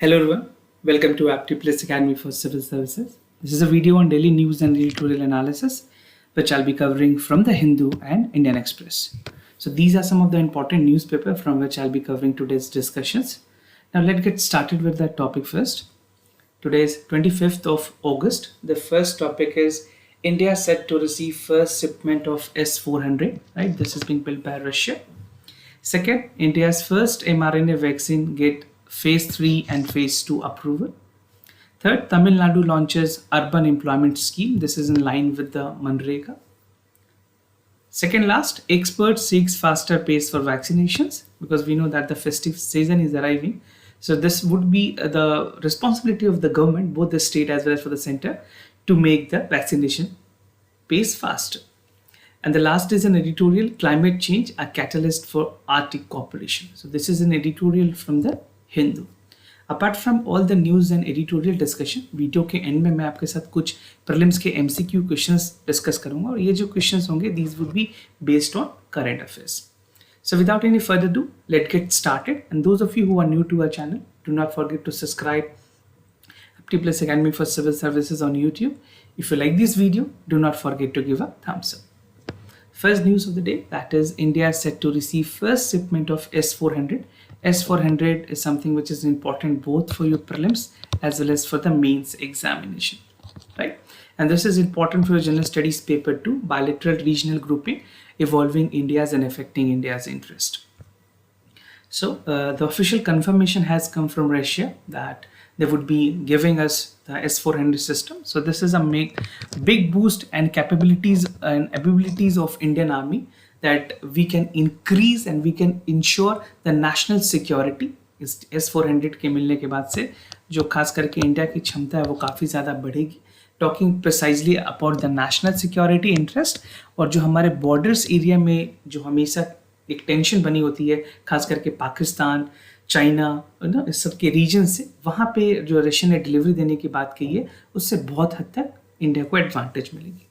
Hello everyone, welcome to AptiPlus Academy for Civil Services. This is a video on daily news and editorial analysis, which I'll be covering from the Hindu and Indian Express. So these are some of the important newspapers from which I'll be covering today's discussions. Now let's get started with that topic first. Today is 25th of August. The first topic is India set to receive first shipment of S-400, right? This is being built by Russia. Second, India's first mRNA vaccine get phase 3 and phase 2 approval. Third, Tamil Nadu launches urban employment scheme. This is in line with the Manrega. Second last, expert seeks faster pace for vaccinations because we know that the festive season is arriving. So this would be the responsibility of the government, both the state as well as for the center, to make the vaccination pace faster. And the last is an editorial, climate change, a catalyst for Arctic cooperation. So this is an editorial from the Hindu. Apart from all the news and editorial discussion, video के and में मैं आपके साथ कुछ prelims के MCQ questions discuss करूंगा और ये जो क्वेश्चंस होंगे these would be based on current affairs. So without any further ado, let's get started. And those of you who are new to our channel, do not forget to subscribe AptiPlus Academy for Civil Services on YouTube. If you like this video, do not forget to give a thumbs up. First news of the day, that is India is set to receive first shipment of S-400. S-400 is something which is important both for your prelims as well as for the mains examination, right? And this is important for your general studies paper 2, bilateral regional grouping, evolving India's and affecting India's interest. So the official confirmation has come from Russia that they would be giving us the S-400 system. So this is a big boost and capabilities and abilities of Indian Army that we can increase and we can ensure the national security. इस S-400 के मिलने के बाद से जो खास करके India की क्षमता है वो काफ़ी ज़्यादा बढ़ेगी. Talking precisely about the national security interest और जो हमारे बॉर्डर्स एरिया में जो हमेशा एक टेंशन बनी होती है खास करके पाकिस्तान, चाइना, ना इस सब के रीजन से वहाँ पे जो रशिया ने डिलीवरी देने की बात कही है उससे बहुत हद तक इंडिया को एडवांटेज मिलेगी.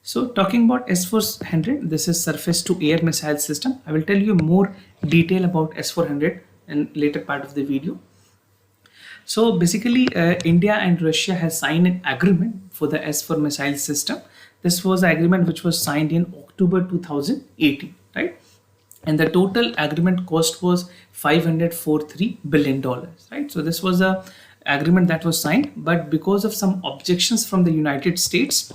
So talking about S-400, this is surface to air missile system. I will tell you more detail about S-400 in later part of the video. So basically India and Russia has signed an agreement for the S-4 missile system. This was an agreement which was signed in October 2018, right? And the total agreement cost was $543 billion, right? So this was a agreement that was signed, but because of some objections from the United States,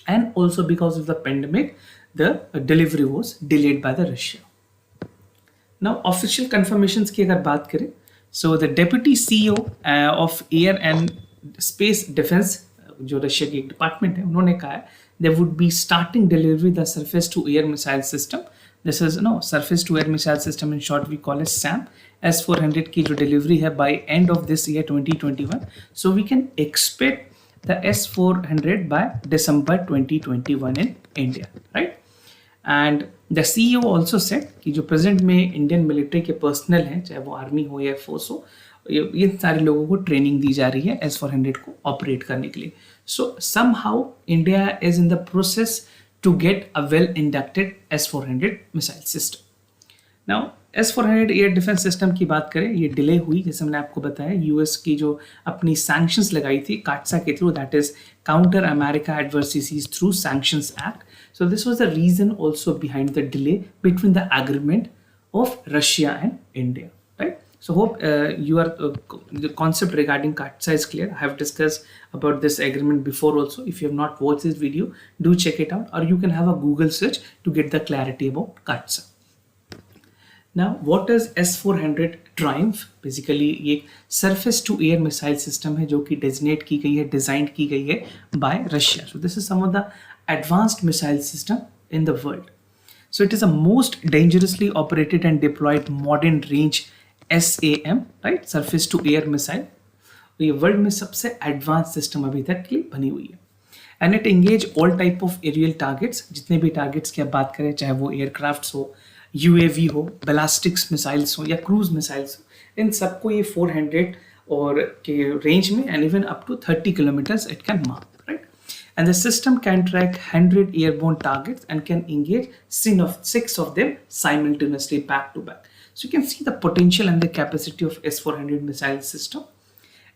and also because of the pandemic, the delivery was delayed by the Russia. Now, official confirmations की अगर बात करें, so the deputy CEO of Air and Space Defense, जो Russia की एक department है, उन्होंने कहा है they would be starting delivery the surface to air missile system. This is surface to air missile system in short we call it SAM. S-400 की जो delivery है by end of this year 2021. So we can expect the S-400 by December 2021 in India, right? And the CEO also said कि जो present में Indian military के personal हैं, चाहे वो आर्मी हो या फोर्स हो, ये सारे लोगों को ट्रेनिंग दी जा रही है S-400 को ऑपरेट करने के लिए. So somehow India is in the process to get a well-inducted S-400 missile system. Now S-400 air defence system की बात करें, ये डिले हुई जैसे मैंने आपको बताया. यूएस की जो अपनी सैंक्शंस लगाई थी काटसा के through, that is counter America adversities through sanctions act. So this was the reason also behind the delay between the agreement of Russia and India, right? So hope you are the concept regarding CATSA is clear. I have discussed about this agreement before also. If you have not watched this video, do check it out, or you can have a Google search to get the clarity about CATSA. Now, what is S-400 Triumph? Basically, ये surface to air missile system है जो कि designate की गई है, designed की गई है by Russia. So this is some of the advanced missile system in the world. So it is a most dangerously operated and deployed modern range SAM, right? Surface to air missile. ये world में सबसे advance system अभी तक के लिए बनी हुई है. And it engage all type of aerial targets, जितने भी टारगेट्स की आप बात करें, चाहे वो एयरक्राफ्ट्स हो, UAV हो, बैलिस्टिक्स मिसाइल्स हो या क्रूज मिसाइल्स हो, इन सबको ये 400 और के रेंज में and even up to 30 kilometres it can mark, right? And the system can track 100 airborne targets and can engage 6 of them simultaneously back to back. So you can see the potential and the capacity of S-400 missile system.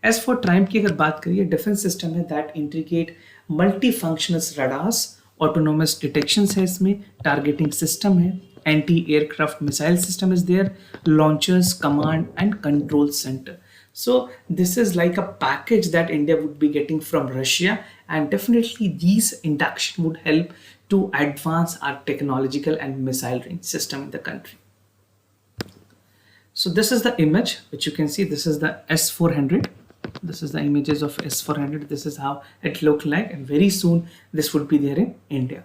As for Triumph की अगर बात करिए, defence system है that integrate multi functional radars, autonomous detections है इसमें, targeting system है, anti aircraft missile system is there, launchers, command and control centre. So this is like a package that India would be getting from Russia, and definitely these induction would help to advance our technological and missile range system in the country. So this is the image which you can see. This is the S-400. This is the images of S-400. This is how it looked like, and very soon this would be there in India.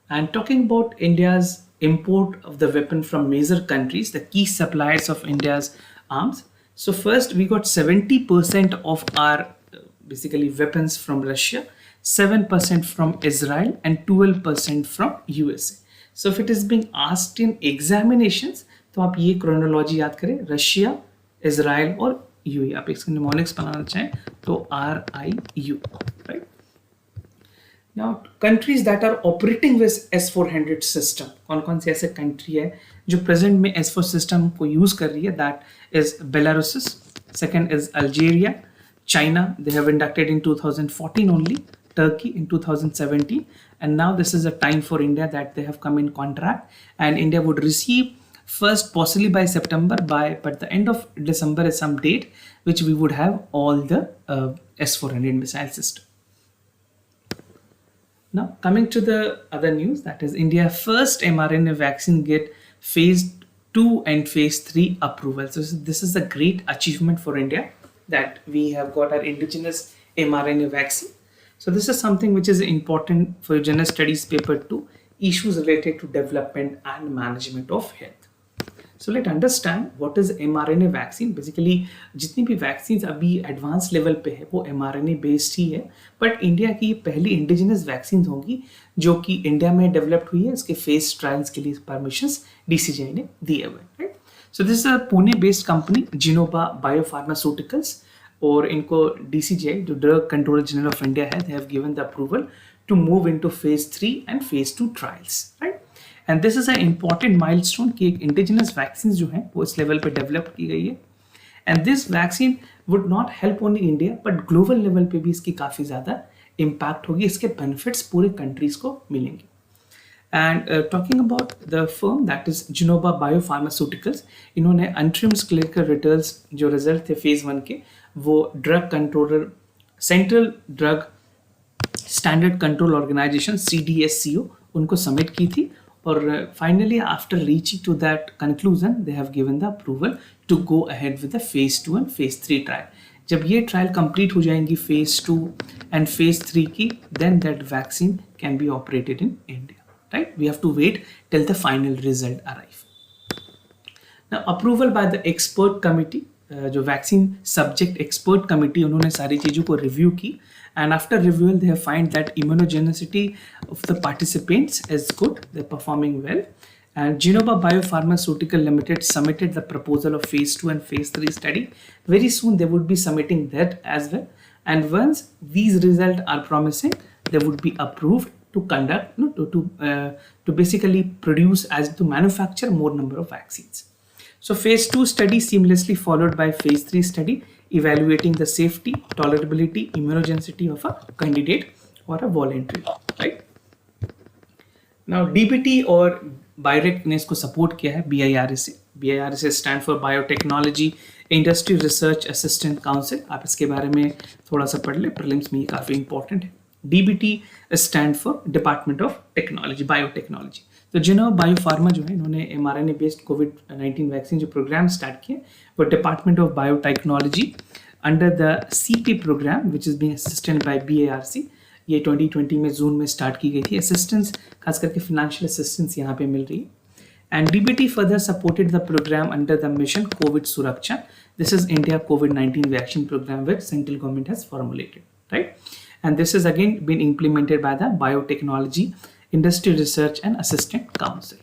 And talking about India's import of the weapon from major countries, the key suppliers of India's arms. So first we got 70% of our basically weapons from Russia, 7% from Israel, and 12% from USA. So if it is being asked in examinations, तो आप ये chronology याद करें, Russia, Israel और UAE. आप इसके mnemonics बनाना चाहें तो RIU, right? Now countries that are operating with S-400 system, कौन कौन से ऐसे कंट्री है जो प्रेजेंट में S-4 सिस्टम को यूज कर रही है? That is Belarus, second is Algeria, China, they have inducted in 2014 only, Turkey in 2017, and now this is a time for India that they have come in contract, and India would receive first possibly by September, but the end of December is some date which we would have all the S-400 missile system. Now coming to the other news, that is India first mRNA vaccine get phase 2 and phase 3 approval. So this is a great achievement for India that we have got our indigenous mRNA vaccine. So this is something which is important for your general studies paper 2, issues related to development and management of health. So let's understand what is mRNA vaccine. Basically जितनी भी vaccine अभी advance level पे है वो mRNA based ही है, but India की पहली indigenous vaccine होंगी जो कि इंडिया में डेवलप्ड हुई है. इसके फेस ट्रायल्स के लिए परमिशंस DCGI ने दिए हुए, right. So this is a Pune based company Gennova biopharmaceuticals, और इनको DCGI जो drug controller general of India है, they have given the approval to move into phase 3 एंड phase 2 trials, right. And this is a important milestone कि एक indigenous vaccine जो है वो इस लेवल पे डेवलप की गई है. And this vaccine would not help only India but global level पे भी इसकी काफ़ी ज़्यादा इम्पैक्ट होगी, इसके बेनिफिट्स पूरे कंट्रीज को मिलेंगे. And talking about the firm that is Gennova biopharmaceuticals, इन्होंने अंतरिम्स क्लिनिकल रिजल्ट्स जो रिजल्ट थे फेज 1 के, वो drug controller central drug standard control organisation CDSCO उनको सबमिट की थी, और finally after reaching to that conclusion they have given the approval to go ahead with the phase 2 and phase 3 trial. जब ये trial complete हो जाएंगी phase 2 and phase 3 की, then that vaccine can be operated in India, right. We have to wait till the final result arrive. Now approval by the expert committee, जो vaccine subject expert committee, उन्होंने सारी चीज़ों को review की, and after review they have find that immunogenicity of the participants is good, they're performing well, and Genova Biopharmaceutical Limited submitted the proposal of phase 2 and phase 3 study. Very soon they would be submitting that as well, and once these results are promising, they would be approved to conduct to basically produce as to manufacture more number of vaccines. So phase 2 study seamlessly followed by phase 3 study evaluating the safety, tolerability, immunogenicity of a candidate or a voluntary, right. Now DBT और BIREC ने इसको support किया है BIRSA. BIRSA stand for biotechnology industry research assistant council. आप इसके बारे में थोड़ा सा पढ़ ले, प्रीलिम्स में ये काफ़ी इंपॉर्टेंट है. DBT stand for department of technology, biotechnology. तो जिन्होंने बायोफार्मा जो है, इन्होंने mRNA बेस्ड कोविड-19 वैक्सीन जो प्रोग्राम स्टार्ट किए, वो department of biotechnology under the CP programme which is being assistant by BIRC. ये 2020 में जून में स्टार्ट की गई थी. असिस्टेंस खास करके फिनेंशियल असिस्टेंस यहाँ पे मिल रही है. And DBT further supported the programme under the mission covid Suraksha. This is India कोविड-19 vaccine programme which central government has formulated, right. And this is again been implemented by the biotechnology Industry Research and Assistant Council.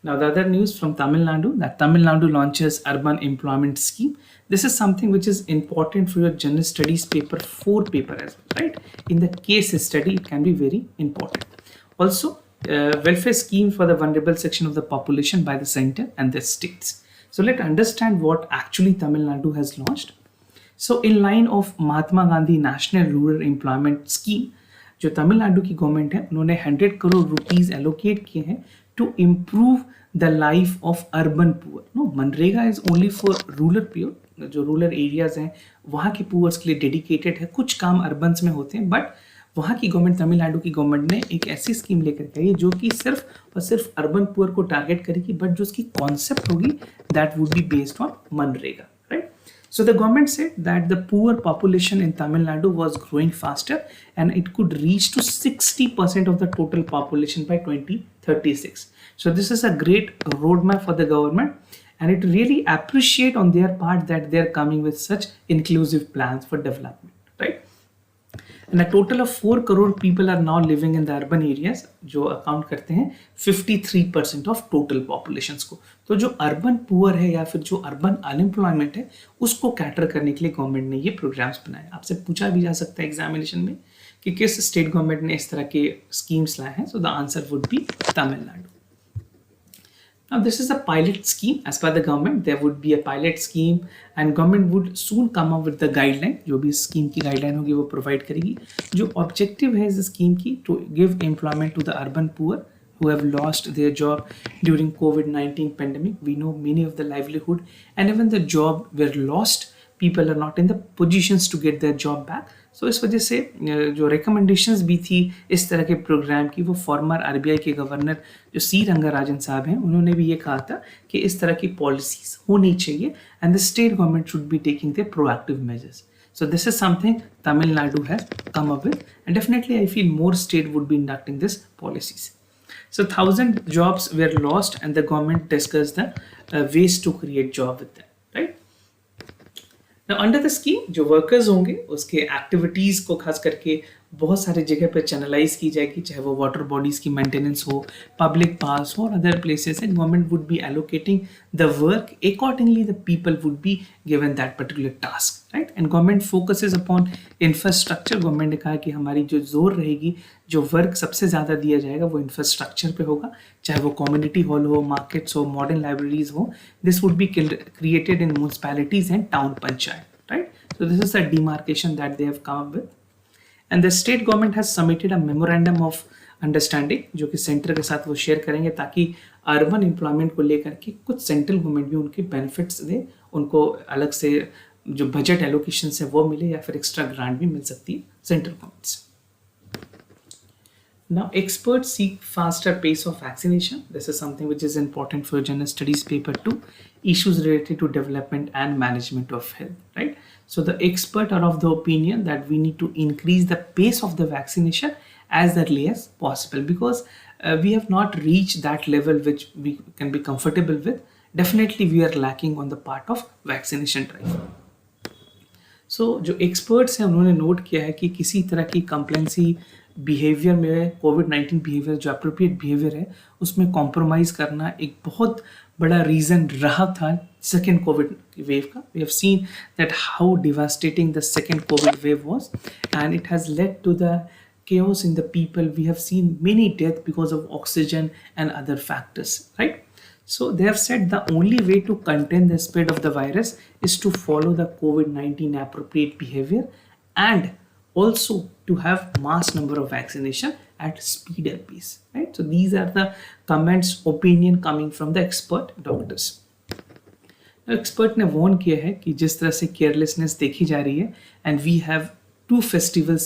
Now the other news from Tamil Nadu, that Tamil Nadu launches Urban Employment Scheme. This is something which is important for your General Studies paper 4 paper as well, right? In the case study, it can be very important. Also, welfare scheme for the vulnerable section of the population by the center and the states. So let's understand what actually Tamil Nadu has launched. So in line of Mahatma Gandhi National Rural Employment Scheme, जो तमिलनाडु की government है उन्होंने 100 crore rupees allocate किए हैं to improve the life of urban poor. No, MNREGA is only for rural poor, जो rural areas हैं वहाँ के पुअर्स के लिए डेडिकेटेड है. कुछ काम अर्बन्स में होते हैं, बट वहाँ की गवर्नमेंट, तमिलनाडु की गवर्नमेंट ने एक ऐसी स्कीम लेकर के आई है जो कि सिर्फ और सिर्फ अर्बन पुअर को टारगेट करेगी, बट जो उसकी कॉन्सेप्ट होगी that would be based on MNREGA. So the government said that the poor population in Tamil Nadu was growing faster and it could reach to 60% of the total population by 2036. So this is a great roadmap for the government and it really appreciate on their part that they are coming with such inclusive plans for development, right? And a total of 4 crore people are now living in the urban areas, जो account करते हैं 53% of total populations को. तो जो urban poor है या फिर जो अर्बन अनएम्प्लॉयमेंट है उसको कैटर करने के लिए गवर्नमेंट ने ये प्रोग्राम्स बनाए. आपसे पूछा भी जा सकता है एग्जामिनेशन में कि किस स्टेट गवर्नमेंट ने इस तरह के स्कीम्स लाए हैं. So the answer would be Tamil Nadu. Now this is a pilot scheme. As per the government, there would be a pilot scheme and government would soon come up with the guideline. जो भी scheme की guideline होगी वो provide करेगी. जो objective है इस scheme की, to give employment to the urban poor who have lost their job during COVID-19 pandemic. We know many of the livelihood and even the job were lost. People are not in the positions to get their job back. So इस वजह से जो recommendations भी थी इस तरह के programme की, वो फॉर्मर आरबीआई के गवर्नर जो सी रंगाराजन साहब हैं उन्होंने भी ये कहा था कि इस तरह की पॉलिसीज होनी चाहिए and the state government should be taking the proactive measures. So this is something Tamil Nadu has come up with and definitely I feel more state would be inducting this policies. So 1,000 jobs were lost and the government discussed the ways to create job with them, right? Now under the scheme जो workers होंगे उसके activities को खास करके बहुत सारे जगह पे चैनलाइज की जाएगी, चाहे वो वाटर बॉडीज की मेंटेनेंस हो, पब्लिक पार्क्स हो और other places and government would be allocating the work accordingly the people would be given that particular task, right? And government focuses upon infrastructure. Government ने कहा कि हमारी जो जोर रहेगी, जो वर्क सबसे ज़्यादा दिया जाएगा वो इंफ्रास्ट्रक्चर पे होगा, चाहे वो कम्युनिटी हॉल हो, मार्केट्स हो, मॉडर्न लाइब्रेरीज हो. This would be created in municipalities and town panchayat, right? So this is a demarcation that they have come up with. And the state government has submitted a memorandum of understanding जो कि centre के साथ वो share करेंगे ताकि urban employment को लेकर के कुछ सेंट्रल गवर्नमेंट भी उनके बेनिफिट्स दे, उनको अलग से जो बजट एलोकेशन है वो मिले या फिर एक्स्ट्रा ग्रांट भी मिल सकती है सेंट्रल गवर्नमेंट से. Now experts seek faster pace of vaccination. This is something which is important for general studies paper 2, issues related to development and management of health, right? So the experts are of the opinion that we need to increase the pace of the vaccination as early as possible because we have not reached that level which we can be comfortable with. Definitely we are lacking on the part of vaccination drive. So जो experts हैं उन्होंने note किया है कि किसी तरह की कंप्लेंसी behaviour में कोविड-19 बिहेवियर जो अप्रोप्रिएट बिहेवियर है उसमें कॉम्प्रोमाइज़ करना एक बहुत बड़ा रीज़न रहा था सेकेंड कोविड वेव का. We have seen that how devastating the second COVID wave was and it has led to the chaos in the people. We have seen many deaths because of oxygen and other factors, right? So they have said the only way to contain the spread of the virus is to follow the COVID-19 appropriate behavior and also to have mass number of vaccination at speed and pace, right? So these are the comments, opinion coming from the expert doctors. Expert ने warn किया है कि जिस तरह से carelessness देखी जा रही है and we have two festivals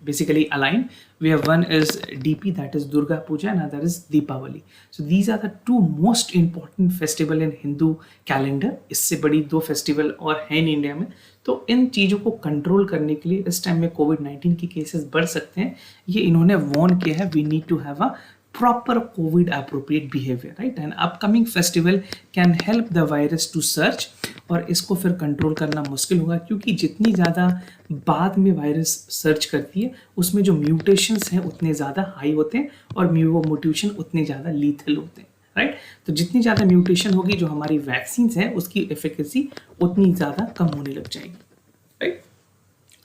basically aligned. We have one is DP, that is Durga Puja, and other is Deepavali. So these are the two most important festival in Hindu calendar. इससे बड़ी दो festival और है in India में. तो इन चीज़ों को control करने के लिए इस टाइम में कोविड-19 की केसेस बढ़ सकते हैं. ये इन्होंने वार्न किया है. We need to have a proper COVID appropriate behavior, right? And upcoming festival can help the virus to surge और इसको फिर कंट्रोल करना मुश्किल होगा क्योंकि जितनी ज़्यादा बाद में वायरस सर्च करती है उसमें जो म्यूटेशंस हैं उतने ज़्यादा हाई होते हैं और वो म्यूटेशन उतने ज़्यादा लीथल होते हैं, राइट? तो जितनी ज़्यादा म्यूटेशन होगी जो हमारी वैक्सीन है उसकी एफिकेसी उतनी ज़्यादा कम होने लग जाएगी, right?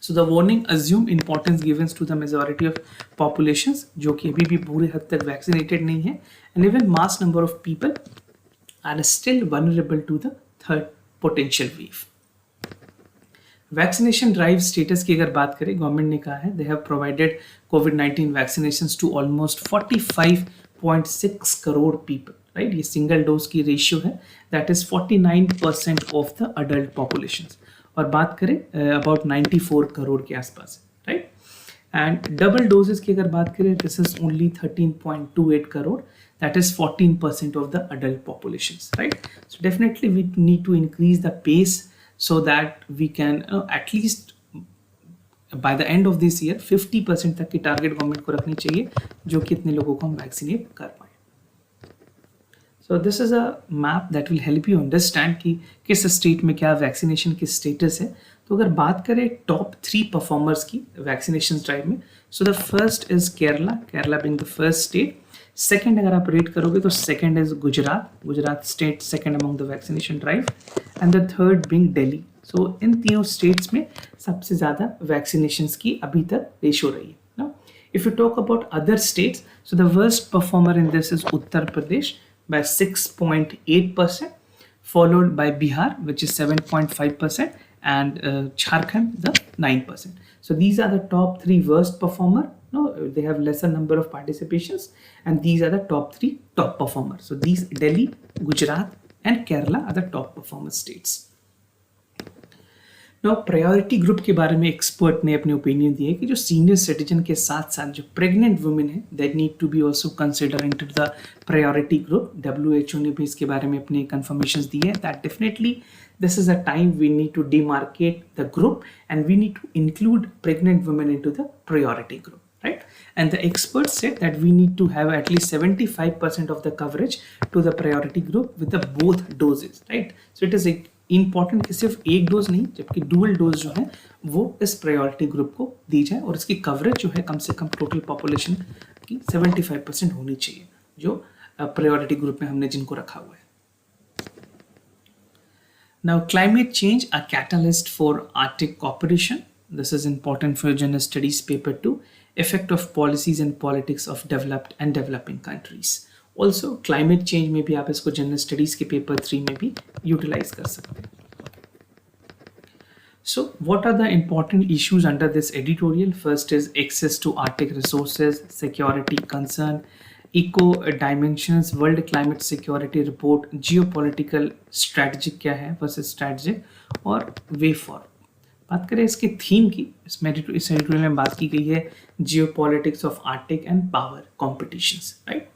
So the warning assume importance given to the majority of populations जो कि अभी भी पूरे हद तक vaccinated नहीं है, and even mass number of people are still vulnerable to the third potential wave. Vaccination drive status की अगर बात करें, गवर्नमेंट ने कहा है दे हैव प्रोवाइडेड कोविड-19 vaccinations to almost 45.6 crore people, right. ये सिंगल डोज की रेशियो है, that is 49% of the adult population. और बात करें अबाउट 94 करोड़ के आसपास, राइट. एंड डबल डोजेस की अगर बात करें, this is only 13.28 crore, that is 14% of the adult populations, right. So definitely we need to increase the pace so that we can at least by the end of this year 50% तक की target government को रखनी चाहिए, जो कि इतने लोगों को हम वैक्सीनेट कर पाए. So this is a map that will help you understand कि किस स्टेट में क्या वैक्सीनेशन की स्टेटस है. तो अगर बात करें टॉप 3 परफॉर्मर्स की वैक्सीनेशन ड्राइव में, so the first is Kerala being the first state. Second अगर आप रेट करोगे तो second is Gujarat state second among the vaccination drive, and the third being Delhi. So इन तीनों स्टेट्स में सबसे ज़्यादा वैक्सीनेशंस की अभी तक रेशो रही है. Now, if you talk about other states, so the worst performer in this is Uttar Pradesh by 6.8%, followed by Bihar, which is 7.5%, and Jharkhand, the 9%. So these are the top 3 worst performer. No, they have lesser number of participations, and these are the top 3 top performers. So these Delhi, Gujarat, and Kerala are the top performer states. Now priority group के बारे में expert ने अपने opinion दिए कि जो senior citizen के साथ साथ जो प्रेग्नेंट वुमेन है, that need to be also consider into the priority group. WHO ने भी इसके बारे में अपने कंफर्मेशंस दिए हैं that definitely this is a time we need to demarcate the group and we need to include pregnant women into the priority group, right. And the experts said that we need to have at least 75% of the coverage to the priority group with the both doses, right. So it is important कि सिर्फ एक dose नहीं, जबकि dual dose जो है वो इस priority group को दी जाए, और इसकी कवरेज जो है कम से कम टोटल पॉपुलेशन की 75% होनी चाहिए, जो प्रायोरिटी ग्रुप में हमने जिनको रखा हुआ है. Now, climate change, a catalyst for Arctic cooperation. This is important for General Studies paper 2, effect of policies and politics of developed and developing countries. Also, climate change में भी आप इसको General Studies के paper 3 में भी utilize कर सकते हैं. So, what are the important issues under this editorial? First is access to Arctic resources, security concern, eco dimensions, world climate security report, geopolitical strategic क्या है versus strategic, और way forward. बात करें इसके थीम की, इस एडिटोरियल में बात की गई है geopolitics of Arctic and power competitions, right?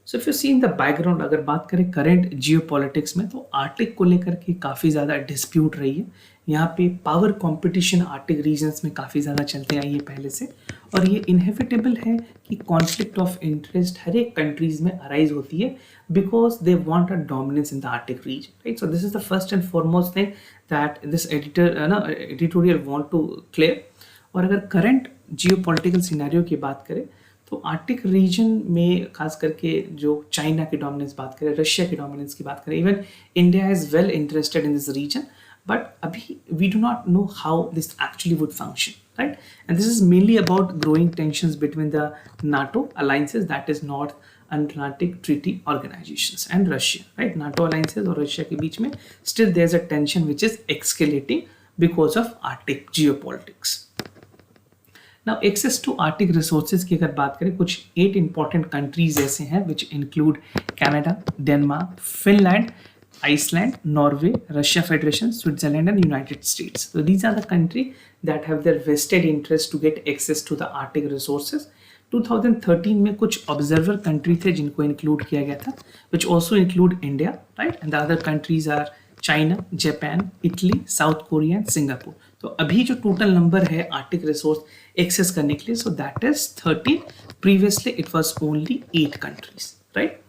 So if you see in the background, अगर बात करें करंट जियोपॉलिटिक्स में, तो आर्टिक को लेकर के काफ़ी ज़्यादा डिस्प्यूट रही है. यहाँ पे पावर कंपटीशन आर्टिक रीजन्स में काफ़ी ज़्यादा चलते आई है पहले से, और ये इनहेविटेबल है कि कॉन्फ्लिक्ट ऑफ इंटरेस्ट हर एक कंट्रीज में अराइज होती है because they want a dominance in the Arctic region, right. So this is the first and foremost thing that this editorial want to clear. और अगर करंट जियोपॉलिटिकल सिनेरियो की बात करें, तो आर्टिक रीजन में खास करके जो चाइना की डोमिनेंस बात करें, रशिया की डोमिनेंस की बात करें, even India is well interested in this region, but अभी we do not know how this actually would function, right. And this is mainly about growing tensions between the NATO alliances, that is North Atlantic Treaty organisations, and Russia, right. NATO alliances और Russia के बीच में still there is a tension which is escalating because of Arctic geopolitics. Now, access to Arctic resources की अगर बात करें, कुछ 8 important countries ऐसे हैं which include Canada, Denmark, Finland, Iceland, Norway, Russia Federation, Switzerland, and United States. So these are the countries that have their vested interest to get access to the Arctic resources. 2013 में कुछ observer countries थे जिनको include किया गया था, which also include India, right? And the other countries are China, Japan, Italy, south Korea and Singapore. तो अभी जो टोटल नंबर है आर्टिक रिसोर्स एक्सेस करने के लिए, so that is 30. Previously it was only 8 countries, right.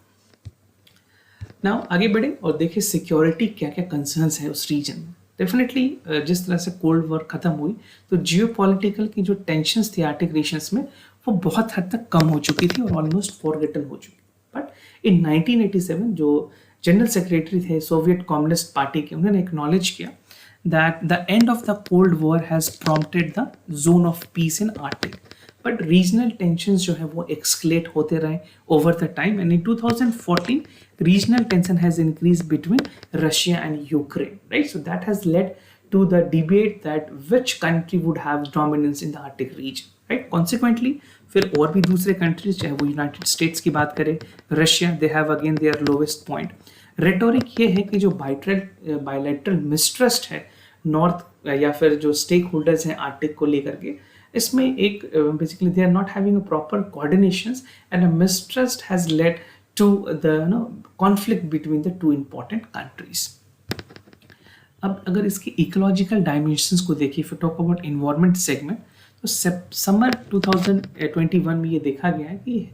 Now आगे बढ़े और देखें सिक्योरिटी क्या क्या कंसर्न्स है उस रीजन में. डेफिनेटली जिस तरह से कोल्ड वॉर खत्म हुई, तो जियोपॉलिटिकल की जो टेंशंस थी आर्टिक रीजन्स में, वो बहुत हद तक कम हो चुकी थी और ऑलमोस्ट फॉरगेटन हो चुकी. बट इन 1987 जो जनरल सेक्रेटरी थे सोवियत कम्युनिस्ट पार्टी के, उन्होंने एक्नॉलेज किया that the end of the Cold War has prompted the zone of peace in Arctic. But regional tensions जो है वो escalate होते रहे over the time, and in 2014 regional tension has increased between Russia and Ukraine, right? So that has led to the debate that which country would have dominance in the Arctic region, right? Consequently फिर और भी दूसरे countries चाहे वो United States की बात करें, Russia, they have again their lowest point. Rhetoric ये है कि जो बायलैटरल मिसट्रस्ट है नॉर्थ या फिर जो स्टेक होल्डर्स हैं आर्टिक को लेकर के, इसमें एक basically they are not having a proper coordinations and a mistrust has led to the conflict between the two important countries. अब अगर इसके इकोलॉजिकल डायमेंशंस को देखिए, फिर टॉक अबाउट इन्वायरमेंट सेगमेंट, तो समर 2021 में ये देखा गया है कि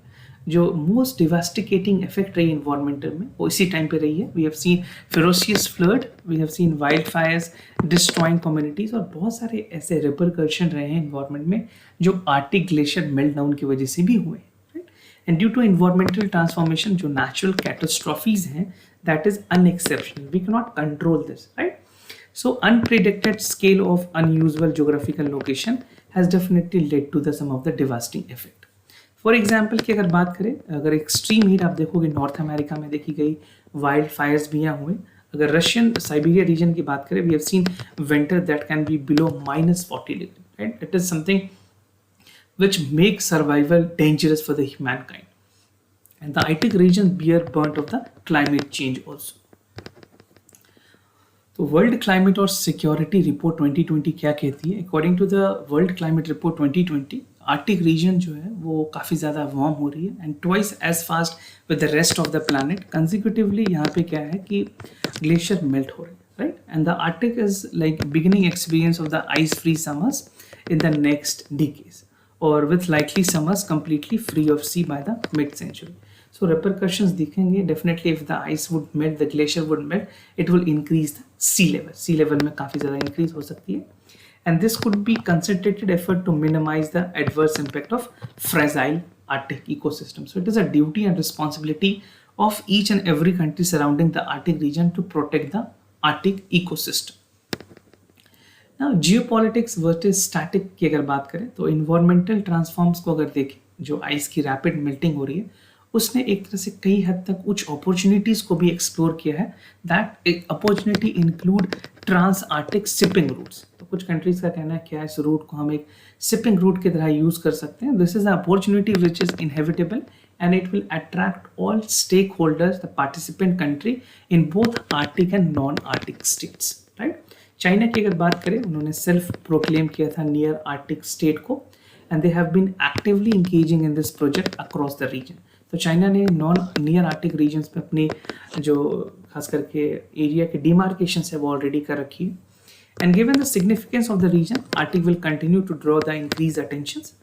जो मोस्ट डिवास्टिकेटिंग इफेक्ट रही इन्वायरमेंटल में वो इसी टाइम पे रही है. We have seen ferocious flood, we have seen wild fires destroying communities, और बहुत सारे ऐसे रिपरकर्शन रहे हैं इन्वायरमेंट में जो आर्टिक ग्लेशियर मेल्ट डाउन की वजह से भी हुए. And due to environmental transformation जो नेचुरल कैटास्ट्रॉफीज हैं, that is unexceptional, we can not control this, right? So unpredicted scale of unusual geographical location has definitely led to the some of the devastating effect. For example की अगर बात करें, अगर extreme heat आप देखोगे north America में देखी गई, वाइल्ड फायर्स भी यहाँ हुए. अगर रशियन साइबेरिया रीजन की बात करें, we have seen winter that can be below -40 degree, right? It is something which makes survival dangerous for the humankind. And the Arctic region bear burnt of the climate change also. तो world climate और security report 2020 क्या कहती है? According to the world climate report 2020, arctic region जो है वो काफ़ी ज़्यादा वार्म हो रही है and twice as fast with the rest of the planet. Consecutively यहाँ पे क्या है कि ग्लेशियर मेल्ट हो रहे हैं, right? And the Arctic is like beginning experience of the ice free summers in the next decades, और with likely summers completely free of sea by the mid-century. So repercussions दिखेंगे definitely. If the ice would melt, the glacier would melt, it will increase the sea level. Sea level में काफ़ी ज़्यादा increase हो सकती है, and this could be concentrated effort to minimize the adverse impact of fragile Arctic ecosystem. So it is a duty and responsibility of each and every country surrounding the Arctic region to protect the Arctic ecosystem. Now geopolitics versus static की अगर बात करें, तो environmental transforms को अगर देखें, जो ice की रैपिड मेल्टिंग हो रही है उसने एक तरह से कई हद तक कुछ अपॉर्चुनिटीज को भी एक्सप्लोर किया है. That opportunity include trans arctic shipping routes. तो कुछ कंट्रीज का कहना है क्या इस रूट को हम एक शिपिंग रूट की तरह यूज कर सकते हैं. This is a opportunity which is inevitable and it will attract all stakeholders, the participant country in both Arctic and non-Arctic states, right? China की अगर बात करें, उन्होंने सेल्फ प्रोक्लेम किया था नियर आर्टिक स्टेट को, and they have been actively engaging in this project across the region. तो China ने नॉन नियर आर्टिक रीजन्स में अपनी जो खास करके एरिया के डिमार्केशन है वो ऑलरेडी कर रखी है. And given the significance of the region, arctic will continue to draw the increase attentions.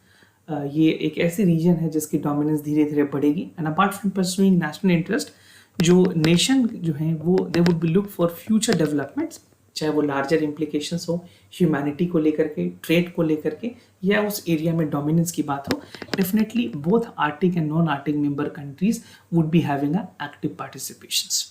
ये एक ऐसी रीजन है जिसकी डोमिनेंस धीरे धीरे बढ़ेगी. And apart from pursuing national interest, जो नेशन जो हैं वो they would be look for future developments, चाहे वो लार्जर इम्प्लीकेशंस हो ह्यूमैनिटी को लेकर के, ट्रेड को लेकर के, या उस एरिया में डोमिनेंस की बात हो. Definitely both Arctic and non Arctic member countries would be having a active participations.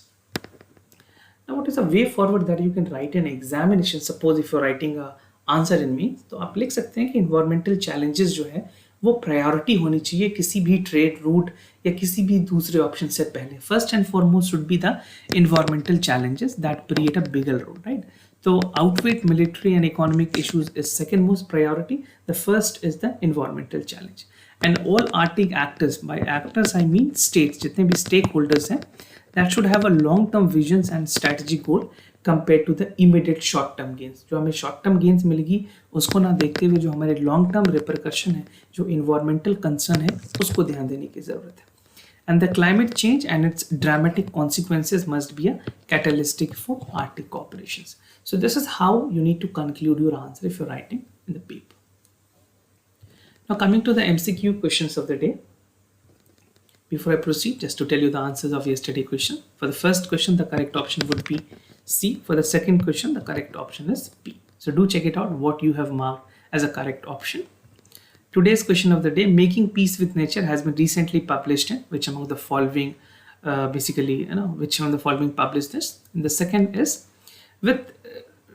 Now what is a way forward that you can write an examination? Suppose if you're writing a answer in me, तो आप लिख सकते हैं कि environmental challenges जो है वो priority होनी चाहिए किसी भी ट्रेड रूट या किसी भी दूसरे ऑप्शन से पहले. First and foremost should be the environmental challenges that create a bigger role, right? So outweigh military and economic issues is second most priority. The first is the environmental challenge. And all Arctic actors, by actors I mean states, जितने भी stakeholders हैं, that should have a long-term visions and strategic goal compared to the immediate short-term gains. जो हमें short-term gains मिलेगी उसको ना देखते हुए जो हमारे long-term repercussion है, जो environmental concern है, उसको ध्यान देने की ज़रूरत है. And the climate change and its dramatic consequences must be a catalytic for Arctic cooperations. So this is how you need to conclude your answer if you're writing in the paper. Now coming to the MCQ questions of the day. Before I proceed, just to tell you the answers of yesterday question. For the first question, the correct option would be C. For the second question, the correct option is B. So do check it out what you have marked as a correct option. Today's question of the day, making peace with nature has been recently published in which among the following, which among the following published this? And the second is, with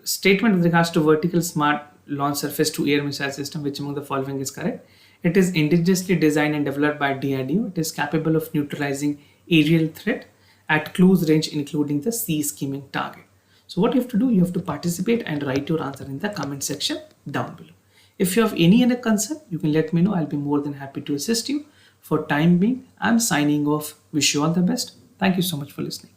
statement with regards to vertical smart launch surface to air missile system, which among the following is correct? It is indigenously designed and developed by DRDO. It is capable of neutralizing aerial threat at close range, including the sea skimming target. So what you have to do, you have to participate and write your answer in the comment section down below. If you have any other concern, you can let me know. I'll be more than happy to assist you. For time being, I'm signing off. Wish you all the best. Thank you so much for listening.